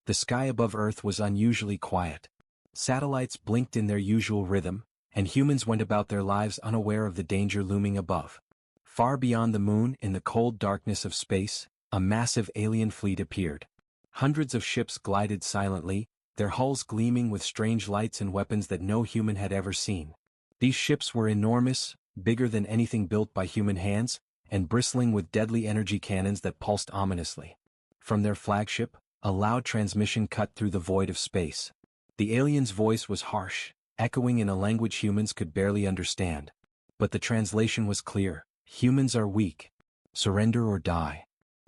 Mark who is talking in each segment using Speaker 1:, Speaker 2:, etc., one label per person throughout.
Speaker 1: The sky above Earth was unusually quiet. Satellites blinked in their usual rhythm, and humans went about their lives unaware of the danger looming above. Far beyond the moon, in the cold darkness of space, a massive alien fleet appeared. Hundreds of ships glided silently, their hulls gleaming with strange lights and weapons that no human had ever seen. These ships were enormous, bigger than anything built by human hands, and bristling with deadly energy cannons that pulsed ominously. From their flagship, a loud transmission cut through the void of space. The alien's voice was harsh, echoing in a language humans could barely understand. But the translation was clear: humans are weak. Surrender or die.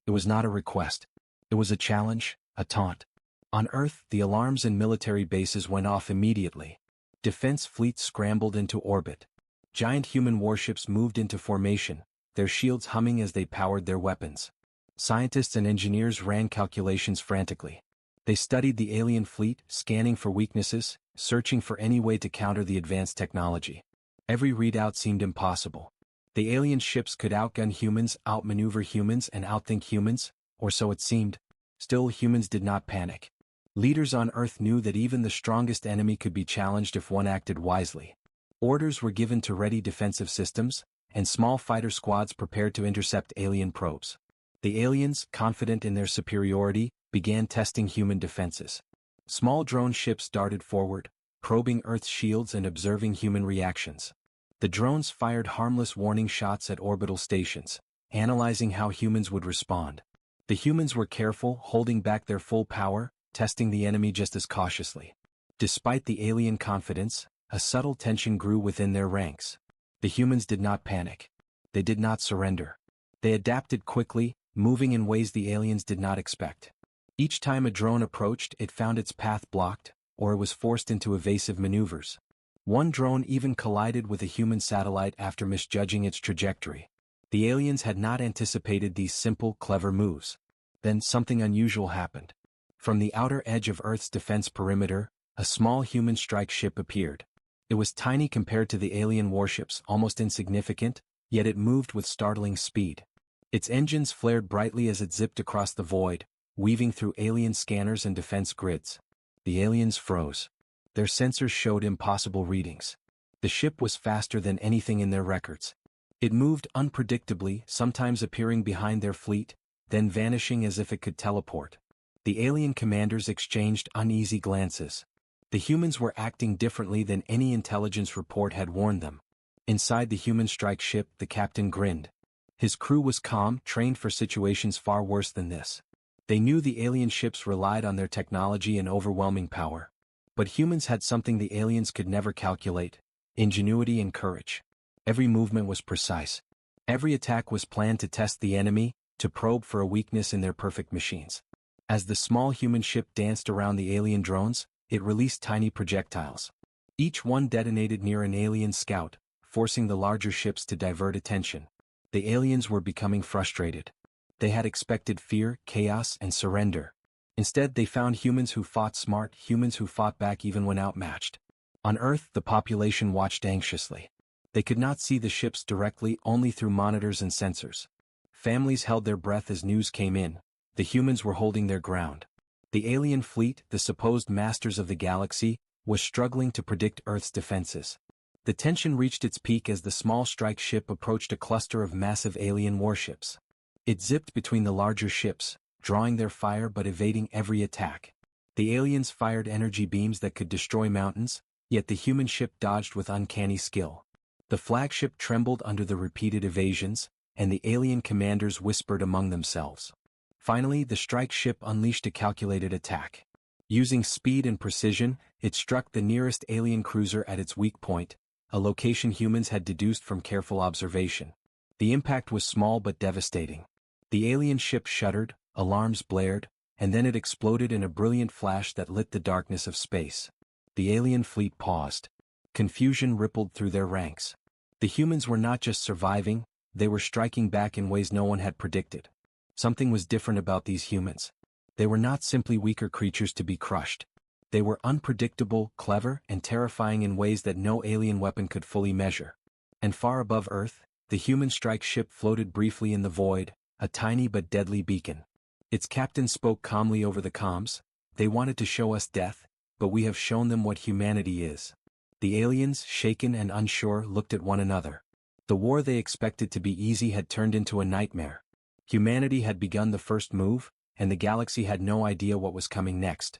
Speaker 1: It was not a request. It was a challenge, a taunt. On Earth, the alarms in military bases went off immediately. Defense fleets scrambled into orbit. Giant human warships moved into formation, their shields humming as they powered their weapons. Scientists and engineers ran calculations frantically. They studied the alien fleet, scanning for weaknesses, searching for any way to counter the advanced technology. Every readout seemed impossible. The alien ships could outgun humans, outmaneuver humans, and outthink humans, or so it seemed. Still, humans did not panic. Leaders on Earth knew that even the strongest enemy could be challenged if one acted wisely. Orders were given to ready defensive systems, and small fighter squads prepared to intercept alien probes. The aliens, confident in their superiority, began testing human defenses. Small drone ships darted forward, probing Earth's shields and observing human reactions. The drones fired harmless warning shots at orbital stations, analyzing how humans would respond. The humans were careful, holding back their full power, testing the enemy just as cautiously. Despite the alien confidence, a subtle tension grew within their ranks. The humans did not panic. They did not surrender. They adapted quickly, moving in ways the aliens did not expect. Each time a drone approached, it found its path blocked, or it was forced into evasive maneuvers. One drone even collided with a human satellite after misjudging its trajectory. The aliens had not anticipated these simple, clever moves. Then something unusual happened. From the outer edge of Earth's defense perimeter, a small human strike ship appeared. It was tiny compared to the alien warships, almost insignificant, yet it moved with startling speed. Its engines flared brightly as it zipped across the void, weaving through alien scanners and defense grids. The aliens froze. Their sensors showed impossible readings. The ship was faster than anything in their records. It moved unpredictably, sometimes appearing behind their fleet, then vanishing as if it could teleport. The alien commanders exchanged uneasy glances. The humans were acting differently than any intelligence report had warned them. Inside the human strike ship, the captain grinned. His crew was calm, trained for situations far worse than this. They knew the alien ships relied on their technology and overwhelming power. But humans had something the aliens could never calculate: ingenuity and courage. Every movement was precise. Every attack was planned to test the enemy, to probe for a weakness in their perfect machines. As the small human ship danced around the alien drones, it released tiny projectiles. Each one detonated near an alien scout, forcing the larger ships to divert attention. The aliens were becoming frustrated. They had expected fear, chaos, and surrender. Instead, they found humans who fought smart, humans who fought back even when outmatched. On Earth, the population watched anxiously. They could not see the ships directly, only through monitors and sensors. Families held their breath as news came in. The humans were holding their ground. The alien fleet, the supposed masters of the galaxy, was struggling to predict Earth's defenses. The tension reached its peak as the small strike ship approached a cluster of massive alien warships. It zipped between the larger ships, drawing their fire but evading every attack. The aliens fired energy beams that could destroy mountains, yet the human ship dodged with uncanny skill. The flagship trembled under the repeated evasions, and the alien commanders whispered among themselves. Finally, the strike ship unleashed a calculated attack. Using speed and precision, it struck the nearest alien cruiser at its weak point, a location humans had deduced from careful observation. The impact was small but devastating. The alien ship shuddered, alarms blared, and then it exploded in a brilliant flash that lit the darkness of space. The alien fleet paused. Confusion rippled through their ranks. The humans were not just surviving, they were striking back in ways no one had predicted. Something was different about these humans. They were not simply weaker creatures to be crushed. They were unpredictable, clever, and terrifying in ways that no alien weapon could fully measure. And far above Earth, the human strike ship floated briefly in the void, a tiny but deadly beacon. Its captain spoke calmly over the comms. They wanted to show us death, but we have shown them what humanity is. The aliens, shaken and unsure, looked at one another. The war they expected to be easy had turned into a nightmare. Humanity had begun the first move, and the galaxy had no idea what was coming next.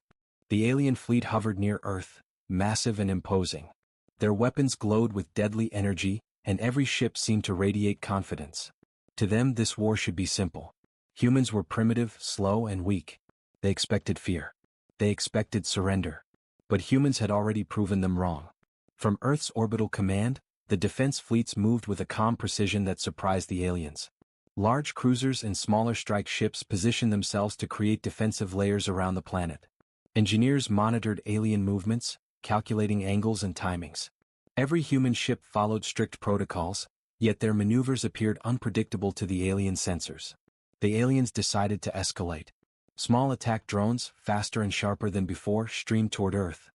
Speaker 1: The alien fleet hovered near Earth, massive and imposing. Their weapons glowed with deadly energy, and every ship seemed to radiate confidence. To them this war should be simple. Humans were primitive, slow and weak. They expected fear. They expected surrender. But humans had already proven them wrong. From Earth's orbital command, the defense fleets moved with a calm precision that surprised the aliens. Large cruisers and smaller strike ships positioned themselves to create defensive layers around the planet. Engineers monitored alien movements, calculating angles and timings. Every human ship followed strict protocols, yet their maneuvers appeared unpredictable to the alien sensors. The aliens decided to escalate. Small attack drones, faster and sharper than before, streamed toward Earth.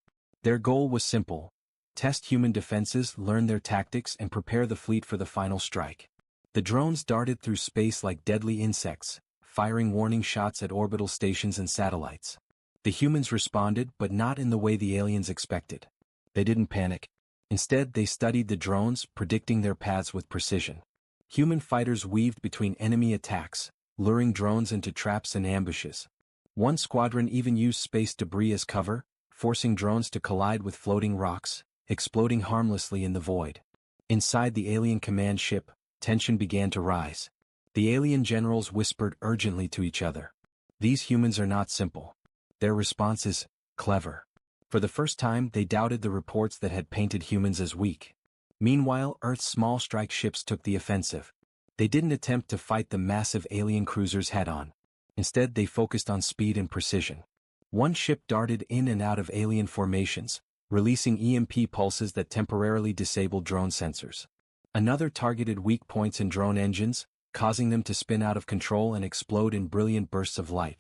Speaker 1: Their goal was simple: test human defenses, learn their tactics, and prepare the fleet for the final strike. The drones darted through space like deadly insects, firing warning shots at orbital stations and satellites. The humans responded, but not in the way the aliens expected. They didn't panic. Instead, they studied the drones, predicting their paths with precision. Human fighters weaved between enemy attacks, luring drones into traps and ambushes. One squadron even used space debris as cover, forcing drones to collide with floating rocks, exploding harmlessly in the void. Inside the alien command ship, tension began to rise. The alien generals whispered urgently to each other. These humans are not simple. Their response is clever. For the first time, they doubted the reports that had painted humans as weak. Meanwhile, Earth's small strike ships took the offensive. They didn't attempt to fight the massive alien cruisers head-on. Instead, they focused on speed and precision. One ship darted in and out of alien formations, releasing EMP pulses that temporarily disabled drone sensors. Another targeted weak points in drone engines, causing them to spin out of control and explode in brilliant bursts of light.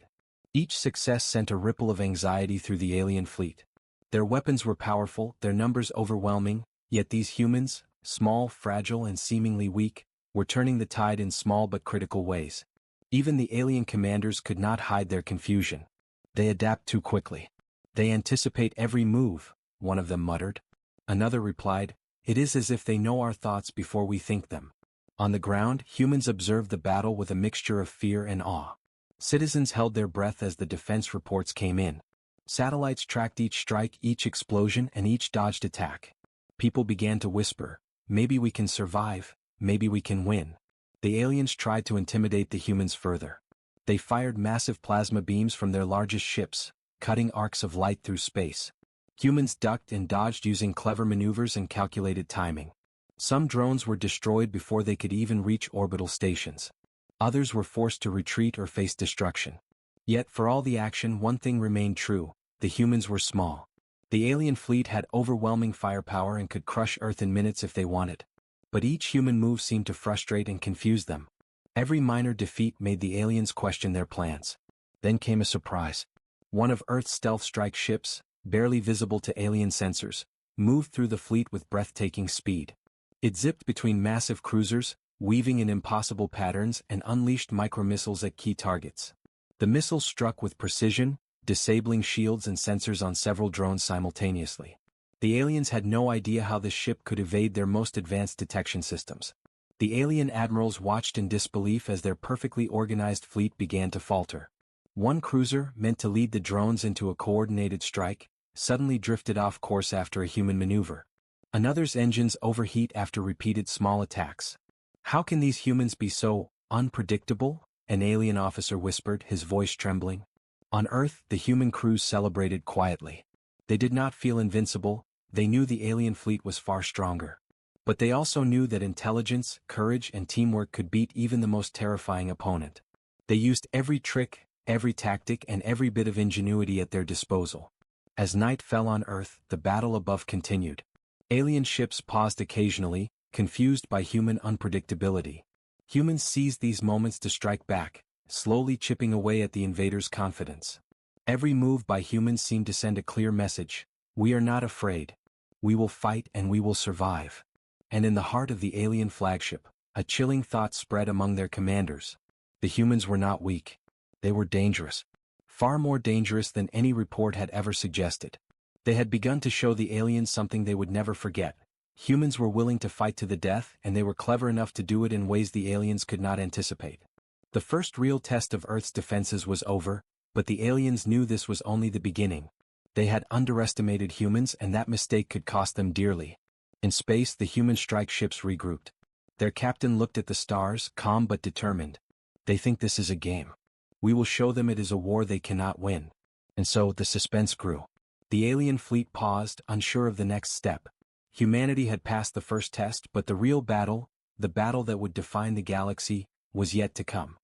Speaker 1: Each success sent a ripple of anxiety through the alien fleet. Their weapons were powerful, their numbers overwhelming, yet these humans, small, fragile, and seemingly weak, were turning the tide in small but critical ways. Even the alien commanders could not hide their confusion. They adapt too quickly. They anticipate every move, one of them muttered. Another replied, "It is as if they know our thoughts before we think them." On the ground, humans observed the battle with a mixture of fear and awe. Citizens held their breath as the defense reports came in. Satellites tracked each strike, each explosion, and each dodged attack. People began to whisper, "Maybe we can survive, maybe we can win." The aliens tried to intimidate the humans further. They fired massive plasma beams from their largest ships, cutting arcs of light through space. Humans ducked and dodged using clever maneuvers and calculated timing. Some drones were destroyed before they could even reach orbital stations. Others were forced to retreat or face destruction. Yet for all the action, one thing remained true: the humans were small. The alien fleet had overwhelming firepower and could crush Earth in minutes if they wanted. But each human move seemed to frustrate and confuse them. Every minor defeat made the aliens question their plans. Then came a surprise. One of Earth's stealth strike ships, barely visible to alien sensors, moved through the fleet with breathtaking speed. It zipped between massive cruisers, weaving in impossible patterns, and unleashed micromissiles at key targets. The missiles struck with precision, disabling shields and sensors on several drones simultaneously. The aliens had no idea how this ship could evade their most advanced detection systems. The alien admirals watched in disbelief as their perfectly organized fleet began to falter. One cruiser, meant to lead the drones into a coordinated strike, suddenly drifted off course after a human maneuver. Another's engines overheat after repeated small attacks. "How can these humans be so unpredictable?" an alien officer whispered, his voice trembling. On Earth, the human crews celebrated quietly. They did not feel invincible. They knew the alien fleet was far stronger. But they also knew that intelligence, courage, and teamwork could beat even the most terrifying opponent. They used every trick, every tactic, and every bit of ingenuity at their disposal. As night fell on Earth, the battle above continued. Alien ships paused occasionally, confused by human unpredictability. Humans seized these moments to strike back, slowly chipping away at the invaders' confidence. Every move by humans seemed to send a clear message: we are not afraid. We will fight and we will survive. And in the heart of the alien flagship, a chilling thought spread among their commanders. The humans were not weak. They were dangerous. far more dangerous than any report had ever suggested. They had begun to show the aliens something they would never forget. Humans were willing to fight to the death, and they were clever enough to do it in ways the aliens could not anticipate. The first real test of Earth's defenses was over, but the aliens knew this was only the beginning. They had underestimated humans, and that mistake could cost them dearly. In space, the human strike ships regrouped. Their captain looked at the stars, calm but determined. They think this is a game. We will show them it is a war they cannot win. And so, the suspense grew. The alien fleet paused, unsure of the next step. Humanity had passed the first test, but the real battle, the battle that would define the galaxy, was yet to come.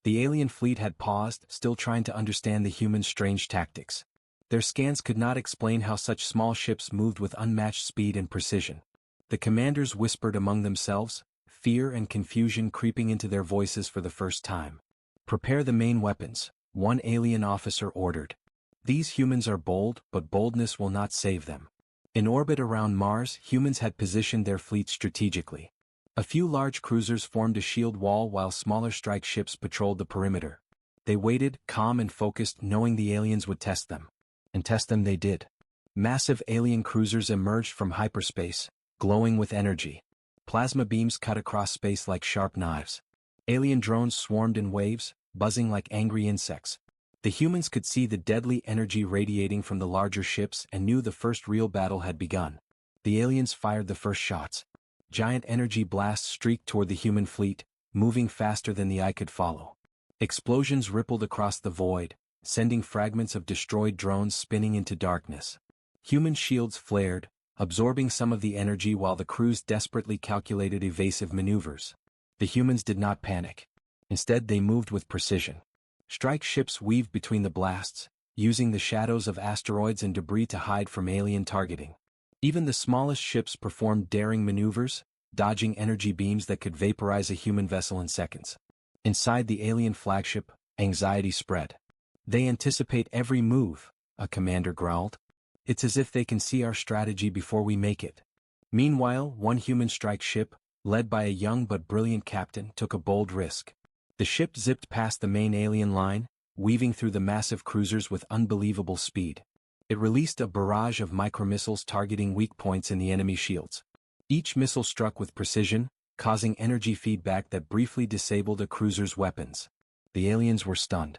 Speaker 1: The alien fleet had paused, still trying to understand the humans' strange tactics. Their scans could not explain how such small ships moved with unmatched speed and precision. The commanders whispered among themselves, fear and confusion creeping into their voices for the first time. "Prepare the main weapons," one alien officer ordered. "These humans are bold, but boldness will not save them." In orbit around Mars, humans had positioned their fleet strategically. A few large cruisers formed a shield wall while smaller strike ships patrolled the perimeter. They waited, calm and focused, knowing the aliens would test them. And test them they did. Massive alien cruisers emerged from hyperspace, glowing with energy. Plasma beams cut across space like sharp knives. Alien drones swarmed in waves, buzzing like angry insects. The humans could see the deadly energy radiating from the larger ships and knew the first real battle had begun. The aliens fired the first shots. Giant energy blasts streaked toward the human fleet, moving faster than the eye could follow. Explosions rippled across the void, sending fragments of destroyed drones spinning into darkness. Human shields flared, absorbing some of the energy while the crews desperately calculated evasive maneuvers. The humans did not panic. Instead, they moved with precision. Strike ships weaved between the blasts, using the shadows of asteroids and debris to hide from alien targeting. Even the smallest ships performed daring maneuvers, dodging energy beams that could vaporize a human vessel in seconds. Inside the alien flagship, anxiety spread. "They anticipate every move," a commander growled. "It's as if they can see our strategy before we make it." Meanwhile, one human strike ship, led by a young but brilliant captain, took a bold risk. The ship zipped past the main alien line, weaving through the massive cruisers with unbelievable speed. It released a barrage of micromissiles targeting weak points in the enemy shields. Each missile struck with precision, causing energy feedback that briefly disabled a cruiser's weapons. The aliens were stunned.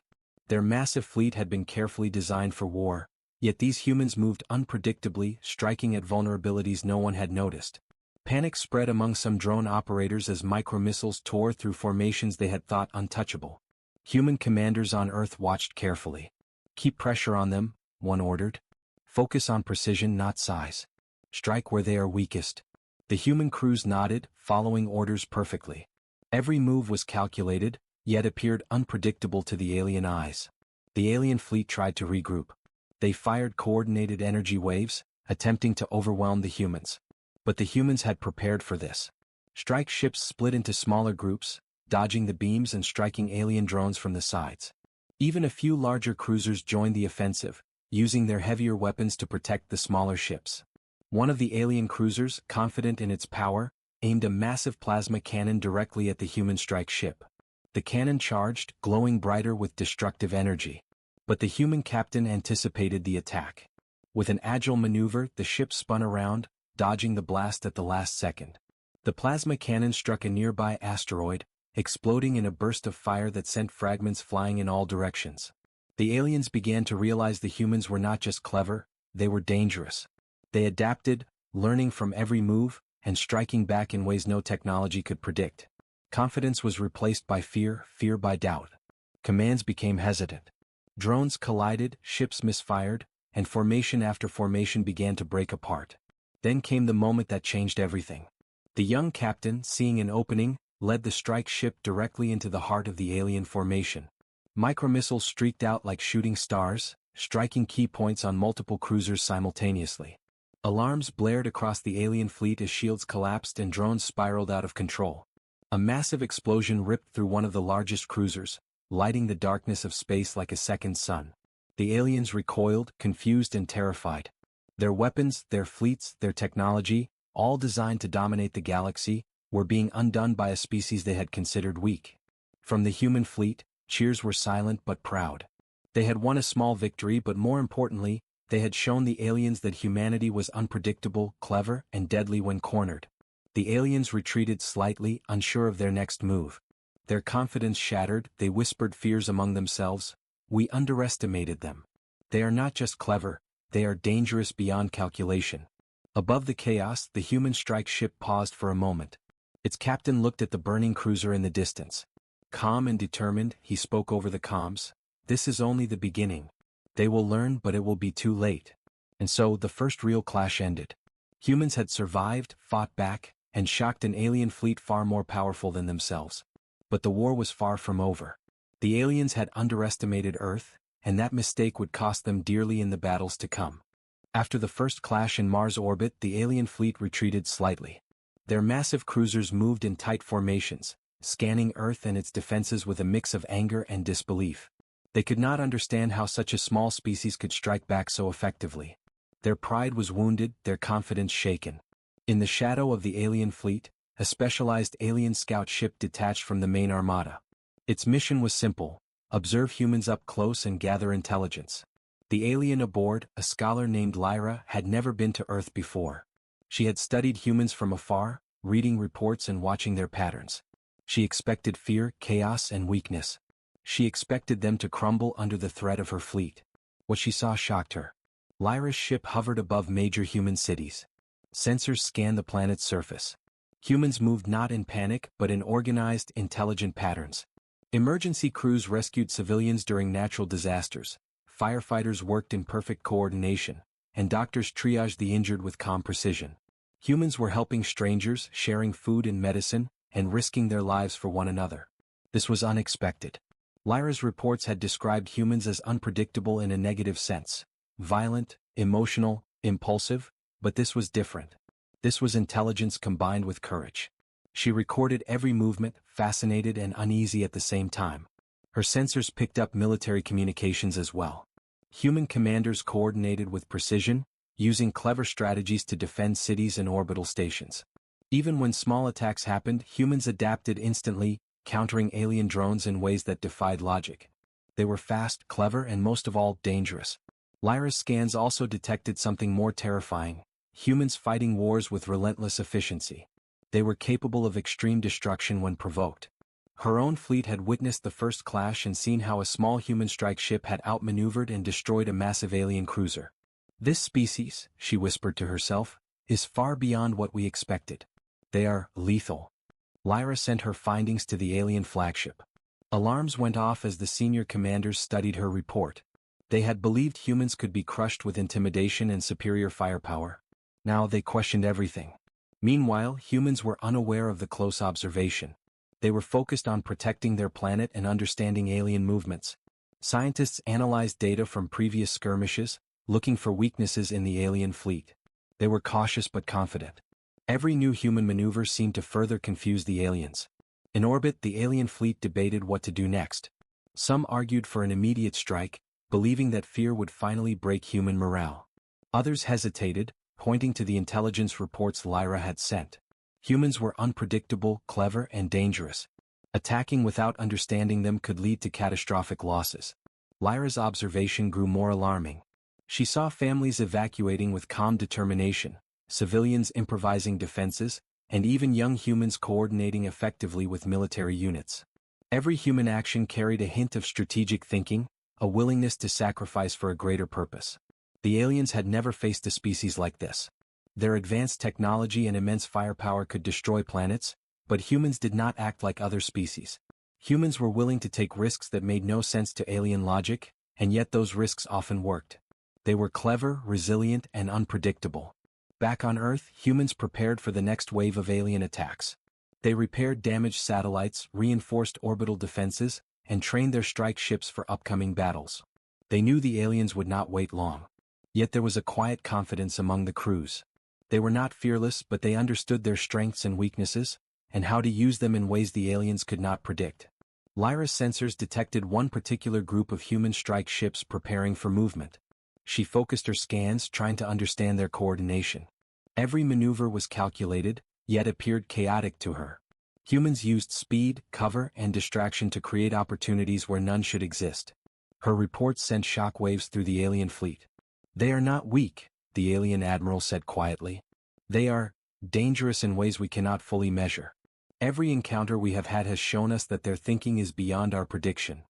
Speaker 1: Their massive fleet had been carefully designed for war, yet these humans moved unpredictably, striking at vulnerabilities no one had noticed. Panic spread among some drone operators as micromissiles tore through formations they had thought untouchable. Human commanders on Earth watched carefully. "Keep pressure on them," one ordered. "Focus on precision, not size. Strike where they are weakest." The human crews nodded, following orders perfectly. Every move was calculated, yet appeared unpredictable to the alien eyes. The alien fleet tried to regroup. They fired coordinated energy waves, attempting to overwhelm the humans. But the humans had prepared for this. Strike ships split into smaller groups, dodging the beams and striking alien drones from the sides. Even a few larger cruisers joined the offensive, using their heavier weapons to protect the smaller ships. One of the alien cruisers, confident in its power, aimed a massive plasma cannon directly at the human strike ship. The cannon charged, glowing brighter with destructive energy. But the human captain anticipated the attack. With an agile maneuver, the ship spun around, dodging the blast at the last second. The plasma cannon struck a nearby asteroid, exploding in a burst of fire that sent fragments flying in all directions. The aliens began to realize the humans were not just clever, they were dangerous. They adapted, learning from every move, and striking back in ways no technology could predict. Confidence was replaced by fear, fear by doubt. Commands became hesitant. Drones collided, ships misfired, and formation after formation began to break apart. Then came the moment that changed everything. The young captain, seeing an opening, led the strike ship directly into the heart of the alien formation. Micromissiles streaked out like shooting stars, striking key points on multiple cruisers simultaneously. Alarms blared across the alien fleet as shields collapsed and drones spiraled out of control. A massive explosion ripped through one of the largest cruisers, lighting the darkness of space like a second sun. The aliens recoiled, confused and terrified. Their weapons, their fleets, their technology, all designed to dominate the galaxy, were being undone by a species they had considered weak. From the human fleet, cheers were silent but proud. They had won a small victory, but more importantly, they had shown the aliens that humanity was unpredictable, clever, and deadly when cornered. The aliens retreated slightly, unsure of their next move. Their confidence shattered, they whispered fears among themselves. We underestimated them. They are not just clever, they are dangerous beyond calculation. Above the chaos, the human strike ship paused for a moment. Its captain looked at the burning cruiser in the distance. Calm and determined, he spoke over the comms. This is only the beginning. They will learn, but it will be too late. And so, the first real clash ended. Humans had survived, fought back, and shocked an alien fleet far more powerful than themselves. But the war was far from over. The aliens had underestimated Earth, and that mistake would cost them dearly in the battles to come. After the first clash in Mars orbit, the alien fleet retreated slightly. Their massive cruisers moved in tight formations, scanning Earth and its defenses with a mix of anger and disbelief. They could not understand how such a small species could strike back so effectively. Their pride was wounded, their confidence shaken. In the shadow of the alien fleet, a specialized alien scout ship detached from the main armada. Its mission was simple: observe humans up close and gather intelligence. The alien aboard, a scholar named Lyra, had never been to Earth before. She had studied humans from afar, reading reports and watching their patterns. She expected fear, chaos, and weakness. She expected them to crumble under the threat of her fleet. What she saw shocked her. Lyra's ship hovered above major human cities. Sensors scanned the planet's surface. Humans moved not in panic but in organized, intelligent patterns. Emergency crews rescued civilians during natural disasters. Firefighters worked in perfect coordination, and doctors triaged the injured with calm precision. Humans were helping strangers, sharing food and medicine, and risking their lives for one another. This was unexpected. Lyra's reports had described humans as unpredictable in a negative sense. Violent, emotional, impulsive, but this was different. This was intelligence combined with courage. She recorded every movement, fascinated and uneasy at the same time. Her sensors picked up military communications as well. Human commanders coordinated with precision, using clever strategies to defend cities and orbital stations. Even when small attacks happened, humans adapted instantly, countering alien drones in ways that defied logic. They were fast, clever, and most of all, dangerous. Lyra's scans also detected something more terrifying: humans fighting wars with relentless efficiency. They were capable of extreme destruction when provoked. Her own fleet had witnessed the first clash and seen how a small human strike ship had outmaneuvered and destroyed a massive alien cruiser. This species, she whispered to herself, is far beyond what we expected. They are lethal. Lyra sent her findings to the alien flagship. Alarms went off as the senior commanders studied her report. They had believed humans could be crushed with intimidation and superior firepower. Now they questioned everything. Meanwhile, humans were unaware of the close observation. They were focused on protecting their planet and understanding alien movements. Scientists analyzed data from previous skirmishes, looking for weaknesses in the alien fleet. They were cautious but confident. Every new human maneuver seemed to further confuse the aliens. In orbit, the alien fleet debated what to do next. Some argued for an immediate strike, believing that fear would finally break human morale. Others hesitated, pointing to the intelligence reports Lyra had sent. Humans were unpredictable, clever, and dangerous. Attacking without understanding them could lead to catastrophic losses. Lyra's observation grew more alarming. She saw families evacuating with calm determination, civilians improvising defenses, and even young humans coordinating effectively with military units. Every human action carried a hint of strategic thinking, a willingness to sacrifice for a greater purpose. The aliens had never faced a species like this. Their advanced technology and immense firepower could destroy planets, but humans did not act like other species. Humans were willing to take risks that made no sense to alien logic, and yet those risks often worked. They were clever, resilient, and unpredictable. Back on Earth, humans prepared for the next wave of alien attacks. They repaired damaged satellites, reinforced orbital defenses, and trained their strike ships for upcoming battles. They knew the aliens would not wait long. Yet there was a quiet confidence among the crews. They were not fearless, but they understood their strengths and weaknesses, and how to use them in ways the aliens could not predict. Lyra's sensors detected one particular group of human strike ships preparing for movement. She focused her scans, trying to understand their coordination. Every maneuver was calculated, yet appeared chaotic to her. Humans used speed, cover, and distraction to create opportunities where none should exist. Her reports sent shockwaves through the alien fleet. "They are not weak," the alien admiral said quietly. "They are dangerous in ways we cannot fully measure. Every encounter we have had has shown us that their thinking is beyond our prediction."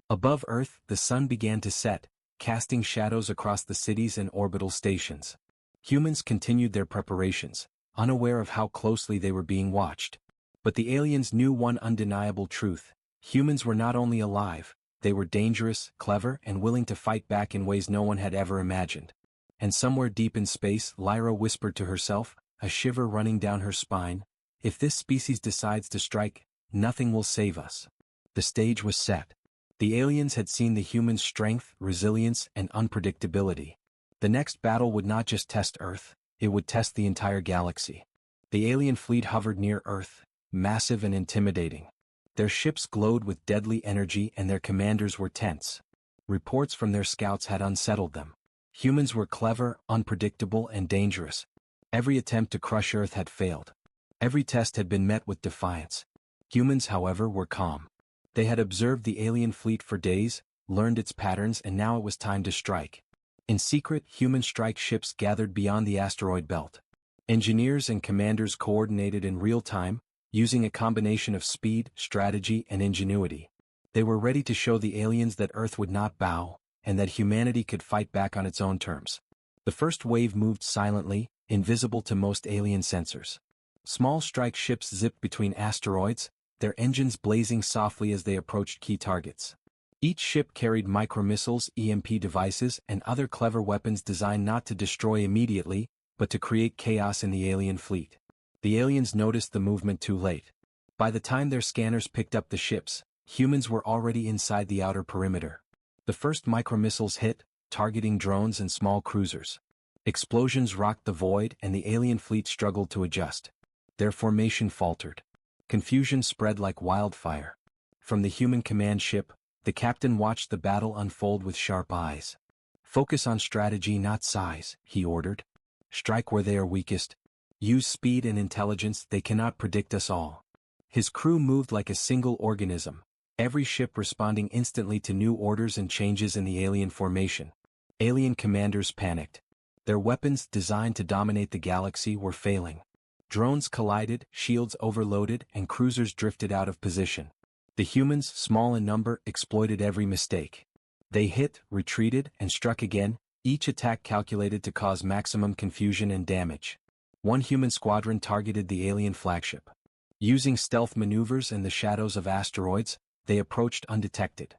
Speaker 1: Above Earth, the sun began to set, casting shadows across the cities and orbital stations. Humans continued their preparations, unaware of how closely they were being watched. But the aliens knew one undeniable truth: humans were not only alive, they were dangerous, clever, and willing to fight back in ways no one had ever imagined. And somewhere deep in space, Lyra whispered to herself, a shiver running down her spine, "If this species decides to strike, nothing will save us." The stage was set. The aliens had seen the humans' strength, resilience, and unpredictability. The next battle would not just test Earth, it would test the entire galaxy. The alien fleet hovered near Earth, massive and intimidating. Their ships glowed with deadly energy and their commanders were tense. Reports from their scouts had unsettled them. Humans were clever, unpredictable, and dangerous. Every attempt to crush Earth had failed. Every test had been met with defiance. Humans, however, were calm. They had observed the alien fleet for days, learned its patterns, and now it was time to strike. In secret, human strike ships gathered beyond the asteroid belt. Engineers and commanders coordinated in real time, using a combination of speed, strategy, and ingenuity. They were ready to show the aliens that Earth would not bow, and that humanity could fight back on its own terms. The first wave moved silently, invisible to most alien sensors. Small strike ships zipped between asteroids, their engines blazing softly as they approached key targets. Each ship carried micromissiles, EMP devices, and other clever weapons designed not to destroy immediately, but to create chaos in the alien fleet. The aliens noticed the movement too late. By the time their scanners picked up the ships, humans were already inside the outer perimeter. The first micromissiles hit, targeting drones and small cruisers. Explosions rocked the void and the alien fleet struggled to adjust. Their formation faltered. Confusion spread like wildfire. From the human command ship, the captain watched the battle unfold with sharp eyes. "Focus on strategy, not size," he ordered. "Strike where they are weakest. Use speed and intelligence, they cannot predict us all." His crew moved like a single organism, every ship responding instantly to new orders and changes in the alien formation. Alien commanders panicked. Their weapons, designed to dominate the galaxy, were failing. Drones collided, shields overloaded, and cruisers drifted out of position. The humans, small in number, exploited every mistake. They hit, retreated, and struck again, each attack calculated to cause maximum confusion and damage. One human squadron targeted the alien flagship. Using stealth maneuvers in the shadows of asteroids, they approached undetected.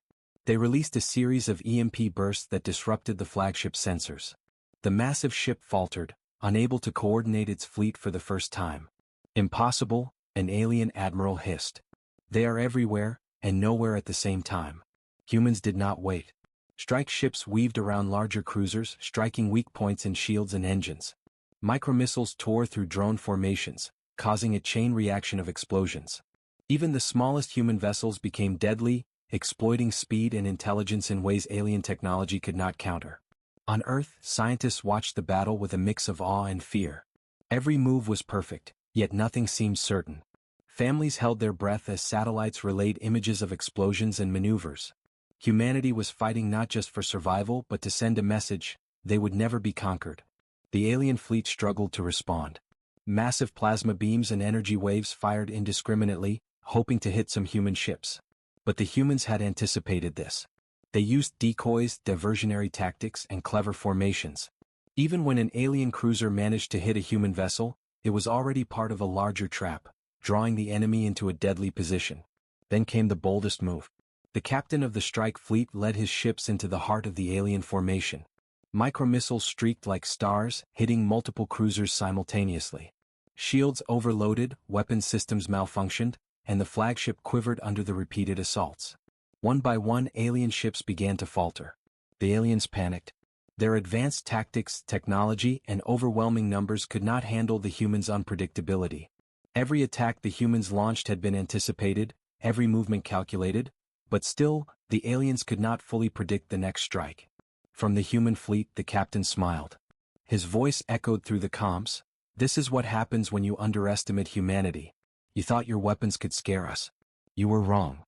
Speaker 1: They released a series of EMP bursts that disrupted the flagship's sensors. The massive ship faltered, unable to coordinate its fleet for the first time. "Impossible," an alien admiral hissed. "They are everywhere, and nowhere at the same time." Humans did not wait. Strike ships weaved around larger cruisers, striking weak points in shields and engines. Micromissiles tore through drone formations, causing a chain reaction of explosions. Even the smallest human vessels became deadly, exploiting speed and intelligence in ways alien technology could not counter. On Earth, scientists watched the battle with a mix of awe and fear. Every move was perfect, yet nothing seemed certain. Families held their breath as satellites relayed images of explosions and maneuvers. Humanity was fighting not just for survival but to send a message: they would never be conquered. The alien fleet struggled to respond. Massive plasma beams and energy waves fired indiscriminately, hoping to hit some human ships. But the humans had anticipated this. They used decoys, diversionary tactics, and clever formations. Even when an alien cruiser managed to hit a human vessel, it was already part of a larger trap, drawing the enemy into a deadly position. Then came the boldest move. The captain of the strike fleet led his ships into the heart of the alien formation. Micromissiles streaked like stars, hitting multiple cruisers simultaneously. Shields overloaded, weapon systems malfunctioned, and the flagship quivered under the repeated assaults. One by one, alien ships began to falter. The aliens panicked. Their advanced tactics, technology, and overwhelming numbers could not handle the humans' unpredictability. Every attack the humans launched had been anticipated, every movement calculated, but still, the aliens could not fully predict the next strike. From the human fleet, the captain smiled. His voice echoed through the comms. "This is what happens when you underestimate humanity. You thought your weapons could scare us. You were wrong."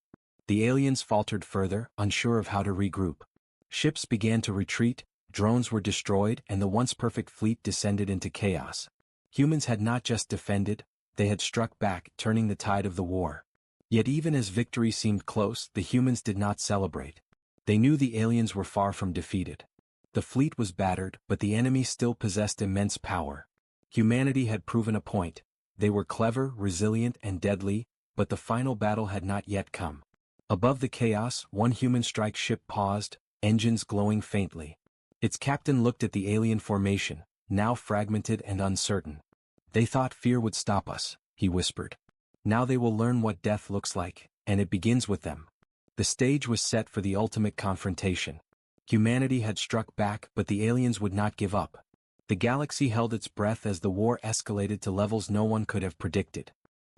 Speaker 1: The aliens faltered further, unsure of how to regroup. Ships began to retreat, drones were destroyed, and the once perfect fleet descended into chaos. Humans had not just defended, they had struck back, turning the tide of the war. Yet even as victory seemed close, the humans did not celebrate. They knew the aliens were far from defeated. The fleet was battered, but the enemy still possessed immense power. Humanity had proven a point. They were clever, resilient, and deadly, but the final battle had not yet come. Above the chaos, one human strike ship paused, engines glowing faintly. Its captain looked at the alien formation, now fragmented and uncertain. "They thought fear would stop us," he whispered. "Now they will learn what death looks like, and it begins with them." The stage was set for the ultimate confrontation. Humanity had struck back, but the aliens would not give up. The galaxy held its breath as the war escalated to levels no one could have predicted.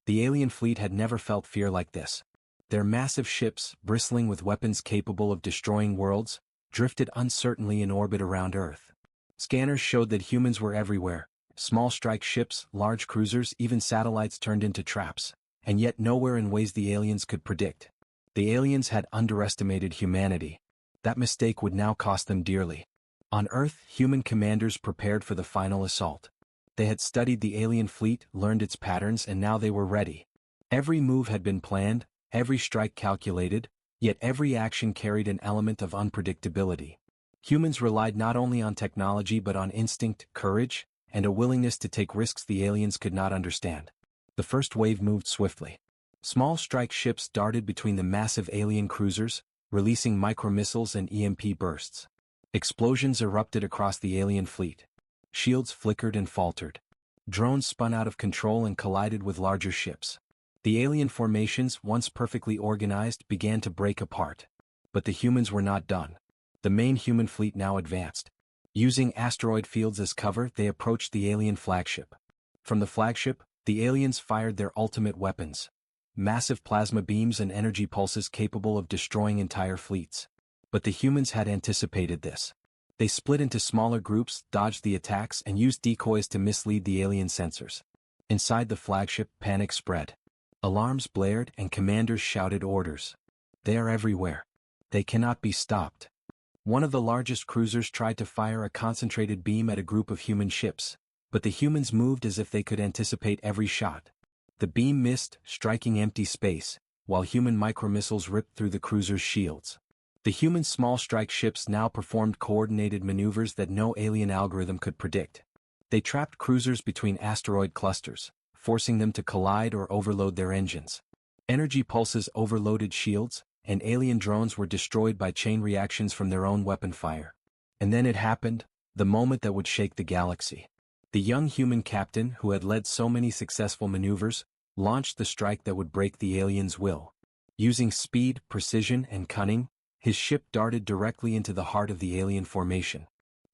Speaker 1: The alien fleet had never felt fear like this. Their massive ships, bristling with weapons capable of destroying worlds, drifted uncertainly in orbit around Earth. Scanners showed that humans were everywhere. Small strike ships, large cruisers, even satellites turned into traps, and yet nowhere in ways the aliens could predict. The aliens had underestimated humanity. That mistake would now cost them dearly. On Earth, human commanders prepared for the final assault. They had studied the alien fleet, learned its patterns, and now they were ready. Every move had been planned, every strike calculated, yet every action carried an element of unpredictability. Humans relied not only on technology but on instinct, courage, and a willingness to take risks the aliens could not understand. The first wave moved swiftly. Small strike ships darted between the massive alien cruisers, releasing micromissiles and EMP bursts. Explosions erupted across the alien fleet. Shields flickered and faltered. Drones spun out of control and collided with larger ships. The alien formations, once perfectly organized, began to break apart. But the humans were not done. The main human fleet now advanced. Using asteroid fields as cover, they approached the alien flagship. From the flagship, the aliens fired their ultimate weapons. Massive plasma beams and energy pulses capable of destroying entire fleets. But the humans had anticipated this. They split into smaller groups, dodged the attacks, and used decoys to mislead the alien sensors. Inside the flagship, panic spread. Alarms blared and commanders shouted orders. "They are everywhere. They cannot be stopped." One of the largest cruisers tried to fire a concentrated beam at a group of human ships, but the humans moved as if they could anticipate every shot. The beam missed, striking empty space, while human micromissiles ripped through the cruiser's shields. The human small strike ships now performed coordinated maneuvers that no alien algorithm could predict. They trapped cruisers between asteroid clusters, forcing them to collide or overload their engines. Energy pulses overloaded shields, and alien drones were destroyed by chain reactions from their own weapon fire. And then it happened, the moment that would shake the galaxy. The young human captain, who had led so many successful maneuvers, launched the strike that would break the aliens' will. Using speed, precision, and cunning, his ship darted directly into the heart of the alien formation.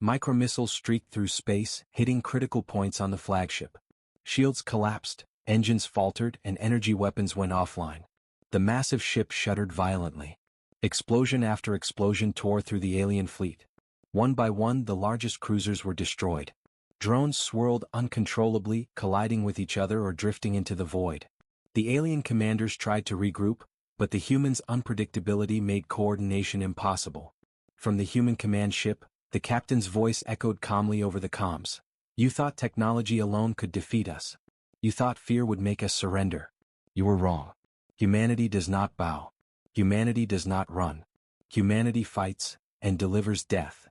Speaker 1: Micromissiles streaked through space, hitting critical points on the flagship. Shields collapsed, engines faltered, and energy weapons went offline. The massive ship shuddered violently. Explosion after explosion tore through the alien fleet. One by one, the largest cruisers were destroyed. Drones swirled uncontrollably, colliding with each other or drifting into the void. The alien commanders tried to regroup, but the humans' unpredictability made coordination impossible. From the human command ship, the captain's voice echoed calmly over the comms. "You thought technology alone could defeat us. You thought fear would make us surrender. You were wrong. Humanity does not bow. Humanity does not run. Humanity fights, and delivers death."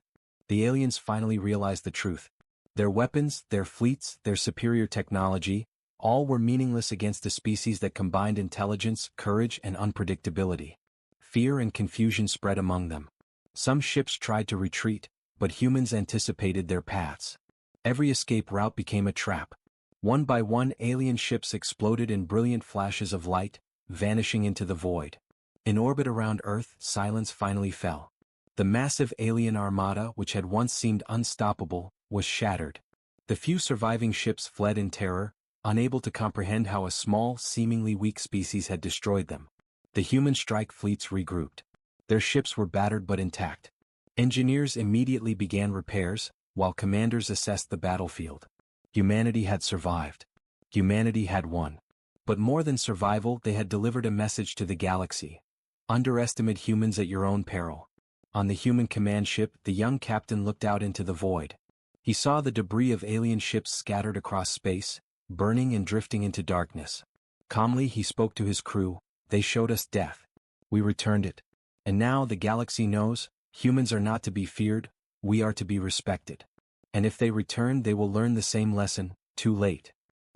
Speaker 1: The aliens finally realized the truth. Their weapons, their fleets, their superior technology, all were meaningless against a species that combined intelligence, courage, and unpredictability. Fear and confusion spread among them. Some ships tried to retreat, but humans anticipated their paths. Every escape route became a trap. One by one, alien ships exploded in brilliant flashes of light, vanishing into the void. In orbit around Earth, silence finally fell. The massive alien armada, which had once seemed unstoppable, was shattered. The few surviving ships fled in terror, unable to comprehend how a small, seemingly weak species had destroyed them. The human strike fleets regrouped. Their ships were battered but intact. Engineers immediately began repairs, while commanders assessed the battlefield. Humanity had survived. Humanity had won. But more than survival, they had delivered a message to the galaxy. Underestimate humans at your own peril. On the human command ship, the young captain looked out into the void. He saw the debris of alien ships scattered across space, burning and drifting into darkness. Calmly he spoke to his crew, "They showed us death. We returned it. And now the galaxy knows, humans are not to be feared, we are to be respected. And if they return they will learn the same lesson, too late."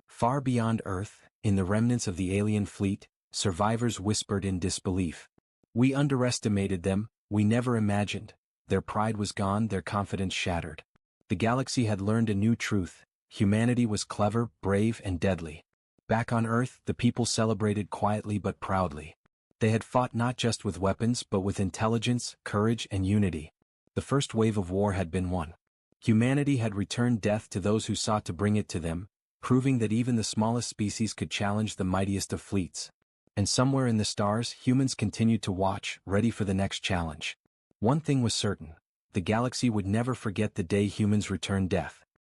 Speaker 1: Far beyond Earth, in the remnants of the alien fleet, survivors whispered in disbelief. "We underestimated them, we never imagined." Their pride was gone, their confidence shattered. The galaxy had learned a new truth: humanity was clever, brave, and deadly. Back on Earth, the people celebrated quietly but proudly. They had fought not just with weapons but with intelligence, courage, and unity. The first wave of war had been won. Humanity had returned death to those who sought to bring it to them, proving that even the smallest species could challenge the mightiest of fleets. And somewhere in the stars, humans continued to watch, ready for the next challenge. One thing was certain: the galaxy would never forget the day humans returned death.